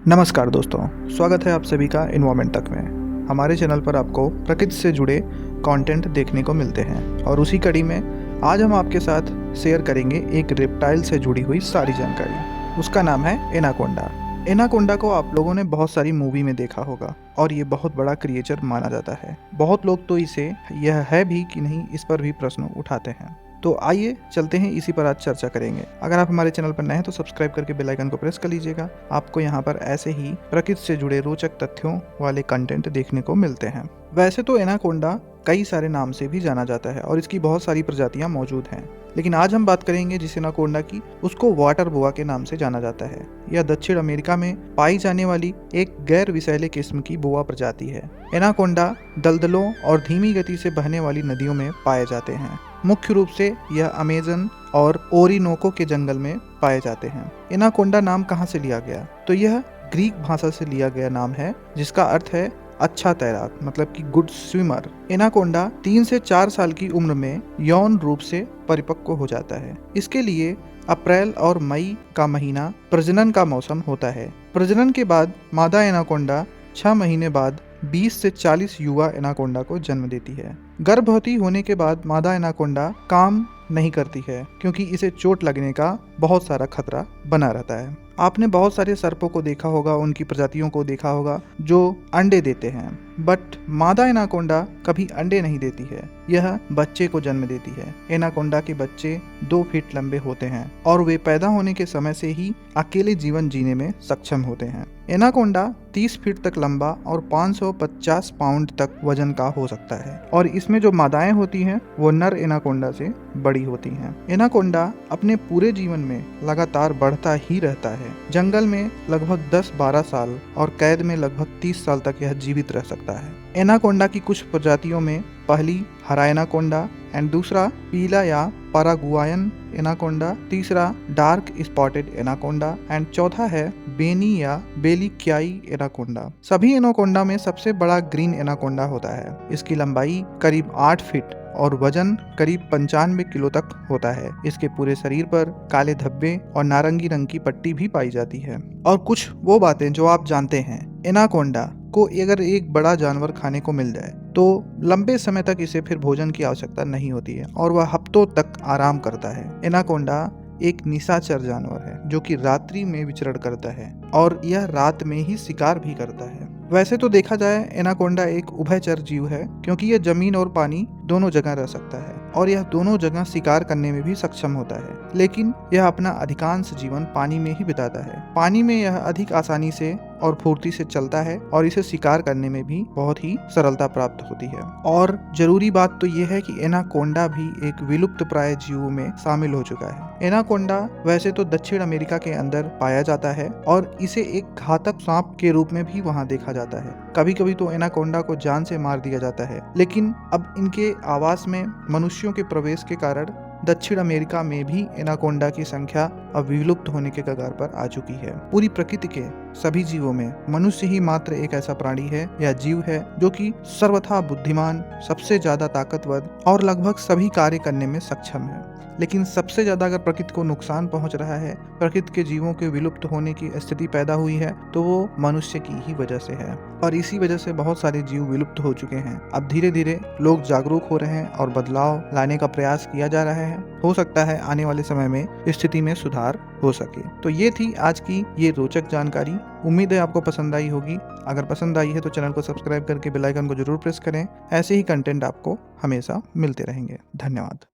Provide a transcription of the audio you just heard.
नमस्कार दोस्तों, स्वागत है आप सभी का इन्वायरमेंट तक में। हमारे चैनल पर आपको प्रकृति से जुड़े कंटेंट देखने को मिलते हैं और उसी कड़ी में आज हम आपके साथ शेयर करेंगे एक रेप्टाइल से जुड़ी हुई सारी जानकारी। उसका नाम है एनाकोंडा। एनाकोंडा को आप लोगों ने बहुत सारी मूवी में देखा होगा और ये बहुत बड़ा क्रिएचर माना जाता है। बहुत लोग तो इसे यह है भी कि नहीं इस पर भी प्रश्न उठाते हैं। तो आइए चलते हैं, इसी पर आज चर्चा करेंगे। अगर आप हमारे चैनल पर नए हैं तो सब्सक्राइब करके बेल आइकन को प्रेस कर लीजिएगा। आपको यहाँ पर ऐसे ही प्रकृति से जुड़े रोचक तथ्यों वाले कंटेंट देखने को मिलते हैं। वैसे तो एनाकोंडा कई सारे नाम से भी जाना जाता है और इसकी बहुत सारी प्रजातियां मौजूद हैं, लेकिन आज हम बात करेंगे जिस एनाकोंडा की, उसको वाटर बोआ के नाम से जाना जाता है। यह दक्षिण अमेरिका में पाई जाने वाली एक गैर विषैले किस्म की बोआ प्रजाति है। एनाकोंडा दलदलों और धीमी गति से बहने वाली नदियों में पाए जाते हैं। मुख्य रूप से यह अमेजन और ओरिनोको के जंगल में पाए जाते हैं। एनाकोंडा नाम कहाँ से लिया गया? तो यह ग्रीक भाषा से लिया गया नाम है, जिसका अर्थ है अच्छा तैराक, मतलब कि गुड स्विमर। एनाकोंडा 3 से 4 साल की उम्र में यौन रूप से परिपक्व हो जाता है। इसके लिए अप्रैल और मई का महीना प्रजनन का मौसम होता है। प्रजनन के बाद मादा एनाकोंडा 6 महीने बाद 20 से 40 युवा एनाकोंडा को जन्म देती है। गर्भवती होने के बाद मादा एनाकोंडा काम नहीं करती है क्योंकि इसे चोट लगने का बहुत सारा खतरा बना रहता है। आपने बहुत सारे सर्पों को देखा होगा, उनकी प्रजातियों को देखा होगा जो अंडे देते हैं, बट मादा एनाकोंडा कभी अंडे नहीं देती है, यह बच्चे को जन्म देती है। एनाकोंडा के बच्चे 2 फीट लंबे होते हैं और वे पैदा होने के समय से ही अकेले जीवन जीने में सक्षम होते हैं। एनाकोंडा 30 फीट तक लंबा और 550 पाउंड तक वजन का हो सकता है और इसमें जो मादाएं होती हैं वो नर एनाकोंडा से बड़ी होती हैं। एनाकोंडा अपने पूरे जीवन में लगातार बढ़ता ही रहता है। जंगल में लगभग 10-12 साल और कैद में लगभग 30 साल तक यह जीवित रह सकता है। एनाकोंडा की कुछ प्रजातियों में पहली हरा एनाकोंडा एंड दूसरा पीला या पैरागुआयन एनाकोंडा, तीसरा डार्क स्पॉटेड एनाकोंडा एंड चौथा है बेनी या बेलिक्याई एनाकोंडा। सभी एनाकोंडा में सबसे बड़ा ग्रीन एनाकोंडा होता है। इसकी लंबाई करीब 8 फीट और वजन करीब 95 किलो तक होता है। इसके पूरे शरीर पर काले धब्बे और नारंगी रंग की पट्टी भी पाई जाती है। और कुछ वो बातें जो आप जानते हैं, एनाकोंडा को अगर एक बड़ा जानवर खाने को मिल जाए तो लंबे समय तक इसे फिर भोजन की आवश्यकता नहीं होती है और वह हफ्तों तक आराम करता है। एनाकोंडा एक निशाचर जानवर है जो कि रात्रि में विचरण करता है और यह रात में ही शिकार भी करता है। वैसे तो देखा जाए एनाकोंडा एक उभयचर जीव है क्योंकि यह जमीन और पानी दोनों जगह रह सकता है और यह दोनों जगह शिकार करने में भी सक्षम होता है, लेकिन यह अपना अधिकांश जीवन पानी में ही बिताता है। पानी में यह अधिक आसानी से और फुर्ती से चलता है और इसे शिकार करने में भी बहुत ही सरलता प्राप्त होती है। और जरूरी बात तो यह है कि एनाकोंडा भी एक विलुप्त प्राय जीवों में शामिल हो चुका है। एनाकोंडा वैसे तो दक्षिण अमेरिका के अंदर पाया जाता है और इसे एक घातक सांप के रूप में भी वहां देखा जाता है। कभी कभी तो एनाकोंडा को जान से मार दिया जाता है, लेकिन अब इनके आवास में मनुष्यों के प्रवेश के कारण दक्षिण अमेरिका में भी एनाकोंडा की संख्या अब विलुप्त होने के कगार पर आ चुकी है। पूरी प्रकृति के सभी जीवों में मनुष्य ही मात्र एक ऐसा प्राणी है या जीव है जो कि सर्वथा बुद्धिमान, सबसे ज्यादा ताकतवर और लगभग सभी कार्य करने में सक्षम है। लेकिन सबसे ज्यादा अगर प्रकृति को नुकसान पहुंच रहा है, प्रकृति के जीवों के विलुप्त होने की स्थिति पैदा हुई है, तो वो मनुष्य की ही वजह से है और इसी वजह से बहुत सारे जीव विलुप्त हो चुके हैं। अब धीरे धीरे लोग जागरूक हो रहे हैं और बदलाव लाने का प्रयास किया जा रहा है। हो सकता है आने वाले समय में स्थिति में सुधार हो सके। तो ये थी आज की ये रोचक जानकारी। उम्मीद है आपको पसंद आई होगी। अगर पसंद आई है तो चैनल को सब्सक्राइब करके बेल आइकन को जरूर प्रेस करें। ऐसे ही कंटेंट आपको हमेशा मिलते रहेंगे। धन्यवाद।